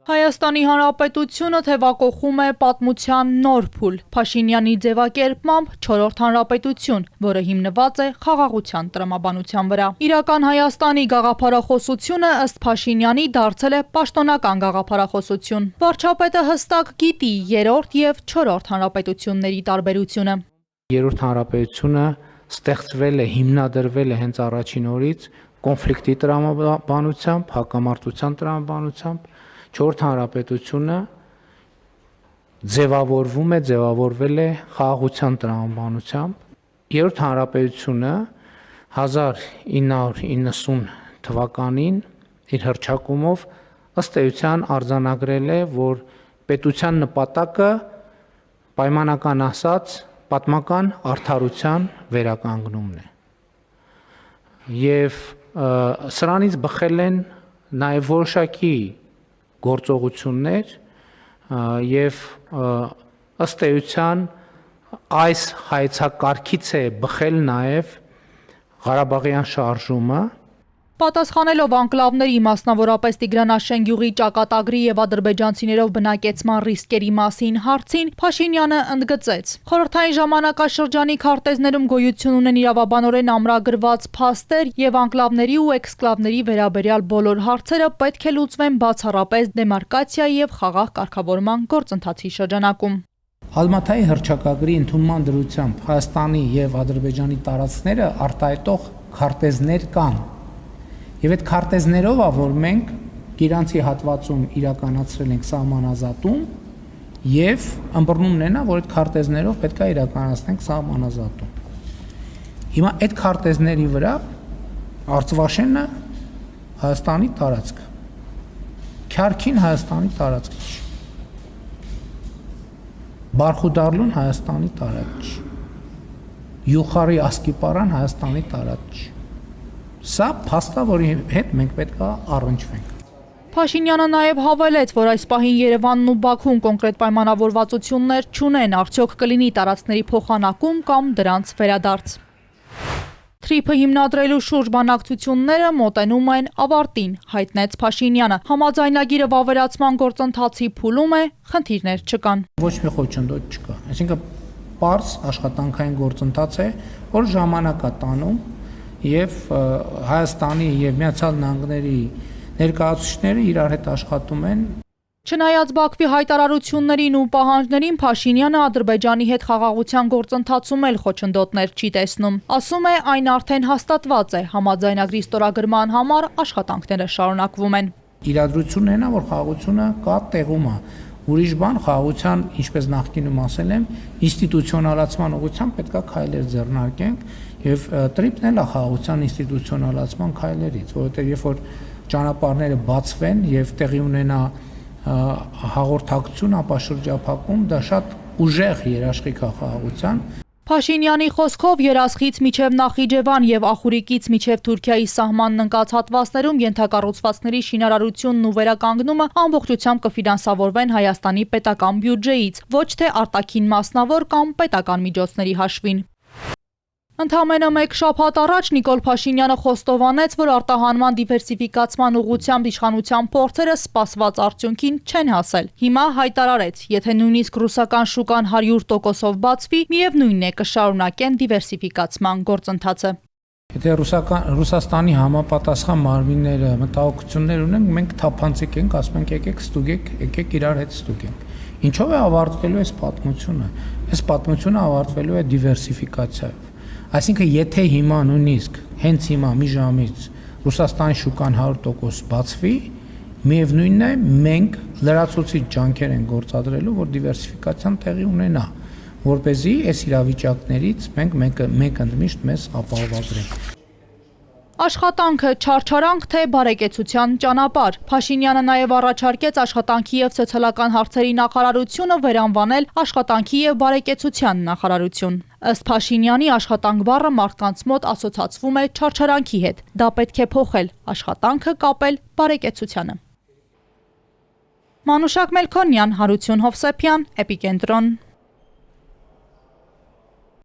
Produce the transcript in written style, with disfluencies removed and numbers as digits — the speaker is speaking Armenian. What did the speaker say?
Հայաստանի Հանրապետությունը թևակողում է պատմության նոր փուլ, Փաշինյանի ձևակերպմամբ 4-րդ հանրապետություն, որը հիմնված է խաղաղության տրամաբանության վրա։ Իրական Հայաստանի գաղափարախոսությունը ըստ Փաշինյանի դարձել է պաշտոնական գաղափարախոսություն։ Վարչապետը հստակ գիտի 3-րդ և 4-րդ հանրապետությունների տարբերությունը։ 3-րդ հանրապետությունը ստեղծվել է, հիմնադրվել է հենց առաջին օրից կոնֆլիկտի տրամաբանությամբ, հակամարտության տրամաբանությամբ, 4-րդ հանրապետությունը ձևավորվել է խաղաղության տրամաբանությամբ, 3-րդ հանրապետությունը 1990 թվականին իր հռչակումով ըստ էության արձանագրել է, որ պետության նպատակը պայմանական ասած պատմական արդարության վերականգնումն է։ Եվ սրանից բխել են նաև որոշակի գործողություններ և ըստ էության այս հայեցակարգից է բխել նաև Ղարաբաղյան շարժումը։ Պատասխանելով անկլավների, մասնավորապես Տիգրանաշեն գյուղի ճակատագրի և ադրբեջանցիներով բնակեցման ռիսկերի մասին հարցին, Փաշինյանը ընդգծեց. խորհրդային ժամանակաշրջանի քարտեզներում գոյություն ունեն իրավաբանորեն ամրագրված փաստեր և անկլավների ու էքսկլավների վերաբերյալ բոլոր հարցերը պետք է լուծվեն բացառապես դեմարկացիայի և խաղաղ կարգավորման գործընթացի շրջանակում։ Ալմաթայի հռչակագրի ընդունման դրությամբ Հայաստանի և Ադրբեջանի տարածքները արտահայտող քարտեզներ կան։ Եվ այդ քարտեզներով է, որ մենք գիրանցի հատվածում իրականացրել ենք սահմանազատում և ըմբռնումն է նա, որ այդ քարտեզներով պետք է իրականացնենք սահմանազատում։ Հիմա այդ քարտեզների վրա Արցվաշենը Հայաստանի տարածքը, Քյարքին Հայաստանի տարածքը չի, Բարխուդարլուն Հայաստանի տարածք չի, Յուխարի Ասկիպարան Հայաստանի տարածք չի։ Սա փաստ է, որի հետ մենք պետք է առնչվենք։ Փաշինյանը նաև հավելեց, որ այս պահին Երևանն ու Բաքուն կոնկրետ պայմանավորվածություններ չունեն, արդյոք կլինի տարածքների փոխանակում կամ դրանց վերադարձ։ Թրիփը հիմնադրելու շուրջ բանակցությունները մոտենում են ավարտին, հայտնեց Փաշինյանը։ Համաձայնագիրը վավերացման գործընթացի փուլում է, խնդիրներ չկան։ Ոչ մի խոչընդոտ չկա, այսինքն պարզ աշխատանքային գործընթաց է, որ ժամանակ է տանում և Հայաստանի և Միացյալ Նահանգների ներկայացուցիչները իրար հետ աշխատում են։ Չնայած Բաքվի հայտարարություններին ու պահանջներին, Փաշինյանը Ադրբեջանի հետ խաղաղության գործընթացում էլ խոչընդոտներ չի տեսնում։ Ասում է, այն արդեն հաստատված է, համաձայնագրի ստորագրման համար աշխատանքները շարունակվում են։ Իրադրությունն այն է, որ խաղաղությունը կա, տեղում է։ Ուրիշ բան խաղաղության, ինչպես նախկինում ասել եմ, ինստիտուցիոնալացման ուղղությամբ պետք է քայլեր ձեռնարկենք և տրիպն էլ է խաղաղության ինստիտուցիոնալացման քայլերից, որովհետև երբ որ ճանապարհները բացվեն և տեղի ունենա հաղորդակցություն, ապա շրջափակում, դա շատ ուժեղ երաշխիք է խաղաղության։ Փաշինյանի խոսքով Երասխից մինչև Նախիջևան և Ախուրիկից մինչև Թուրքիայի սահմանն ընկած հատվածներում ենթակառուցվածքների շինարարությունն ու վերականգնումը ամբողջությամբ կֆինանսավորվեն Հայաստանի պետական բյուջեից, ոչ թե արտաքին մասնավոր կամ պետական միջոցների հաշվին։ Ընդամենը մեկ շաբաթ առաջ Նիկոլ Փաշինյանը խոստովանեց, որ արտահանման դիվերսիֆիկացման ուղղությամբ իշխանության փորձերը սպասված արդյունքին չեն հասել։ Հիմա հայտարարեց, եթե նույնիսկ ռուսական շուկան 100%-ով բացվի, միևնույնն է կշարունակեն դիվերսիֆիկացման գործընթացը։ Եթե Ռուսաստանի համապատասխան մարմինները մտահոգություններ ունեն, մենք թափանցիկ ենք, ասում ենք եկեք ստուգեք, եկեք իրար հետ ստուգենք։ Ինչով է ավարտվելու այս պատմությունը։ Այս պատմությունը ավարտվելու է դիվերսիֆիկացիայով։ Այսինքն, եթե հիմա նույնիսկ հենց հիմա մի ժամից Ռուսաստանի շուկան 100% բացվի, միևնույնն է մենք լրացուցիչ ջանքեր են գործադրելու, որ դիվերսիֆիկացիան տեղի ունենա, որպեսզի այս իրավիճակներից մենք ընդմիշտ մեզ ապահովագրենք։ Աշխատանքը չարչարանք թե բարեկեցության ճանապարհ։ Փաշինյանը նաև առաջարկեց աշխատանքի և սոցիալական հարցերի նախարարությունը վերանվանել աշխատանքի և բարեկեցության նախարարություն։ Ըստ Փաշինյանի աշխատանք բառը մարդկանց մոտ ասոցացվում է չարչարանքի հետ։ Դա պետք է փոխել, աշխատանքը կապել բարեկեցությանը։ Մանուշակ Մելքոնյան, Հարություն Հովսեփյան, Էպիկենտրոն։